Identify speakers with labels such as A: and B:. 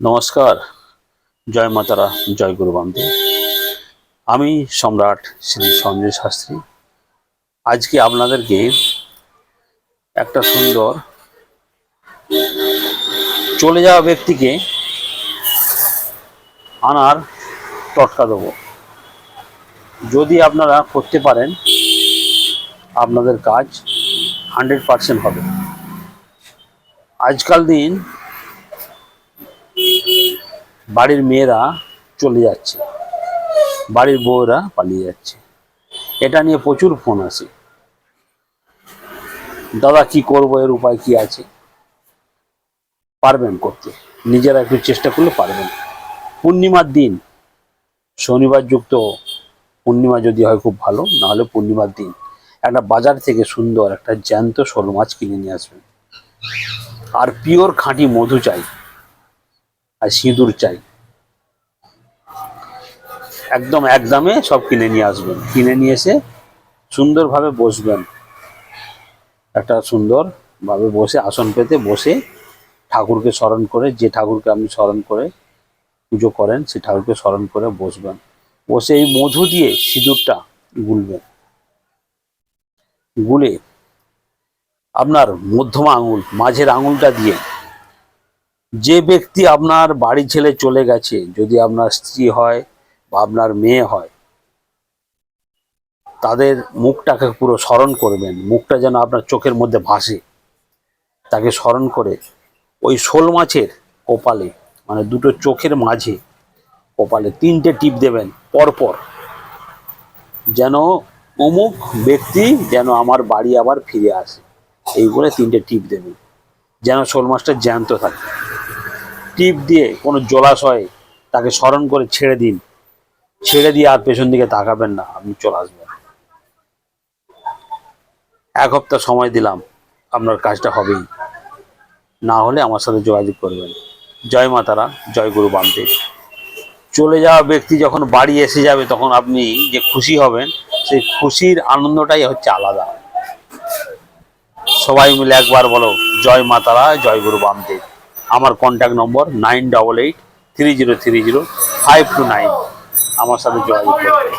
A: নমস্কার, জয় মাতারা, জয় গুরু বামদেব। আমি সম্রাট শ্রী সঞ্জয় শাস্ত্রী। আজকে আপনাদেরকে একটা সুন্দর চলে যাওয়া ব্যক্তিকে আনার টটকা দেব। যদি আপনারা করতে পারেন আপনাদের কাজ 100% হবে। আজকাল দিন বাড়ির মেয়েরা চলে যাচ্ছে, বাড়ির বউরা পালিয়ে যাচ্ছে। এটা নিয়ে প্রচুর ফোন আসে, দাদা কি করবো, এর উপায় কি আছে? পারবেন করতে, নিজেরা একটু চেষ্টা করলে পারবেন। পূর্ণিমার দিন, শনিবার যুক্ত পূর্ণিমা যদি হয় খুব ভালো, নাহলে পূর্ণিমার দিন একটা বাজার থেকে সুন্দর একটা জ্যান্ত শোল মাছ কিনে নিয়ে আসবেন। আর পিওর খাঁটি মধু চাই, আর সিঁদুর চাই। একদম এক দামে সব কিনে নিয়ে আসবেন। কিনে নিয়ে এসে সুন্দরভাবে বসবেন, একটা সুন্দরভাবে বসে আসন পেতে বসে ঠাকুরকে স্মরণ করে, যে ঠাকুরকে আপনি স্মরণ করে পুজো করেন সেই ঠাকুরকে স্মরণ করে বসবেন। বসে এই মধু দিয়ে সিঁদুরটা গুলবেন। গুলে আপনার মধ্যমা আঙুল, মাঝের আঙুলটা দিয়ে যে ব্যক্তি আপনার বাড়ি ছেড়ে চলে গেছে, যদি আপনার স্ত্রী হয় বা আপনার মেয়ে হয়, তাদের মুখটাকে পুরো স্মরণ করবেন। মুখটা যেন আপনার চোখের মধ্যে ভাসে, তাকে স্মরণ করে ওই শোল মাছের কপালে, মানে দুটো চোখের মাঝে কপালে 3টে টিপ দেবেন পরপর, যেন অমুক ব্যক্তি যেন আমার বাড়ি আবার ফিরে আসে। এই বলে 3টে টিপ দেবেন, যেন শোল মাছটা জ্যান্ত থাকে। টিপ দিয়ে কোনো জলাশয়ে তাকে স্মরণ করে ছেড়ে দিন। ছেড়ে দিয়ে আর পেছন দিকে তাকাবেন না, আপনি চলে আসবেন। 1 সপ্তাহ সময় দিলাম, আপনার কাজটা হবেই। না হলে আমার সাথে যোগাযোগ করবেন। জয় মাতারা, জয় গুরু বামদেব। চলে যাওয়া ব্যক্তি যখন বাড়ি এসে যাবে, তখন আপনি যে খুশি হবেন, সেই খুশির আনন্দটাই হচ্ছে আলাদা। সবাই মিলে একবার বলো, জয় মাতারা, জয় গুরু বামদেব। আমার কন্ট্যাক্ট নম্বর 9883030529। আমার সাথে যোগাযোগ করবেন।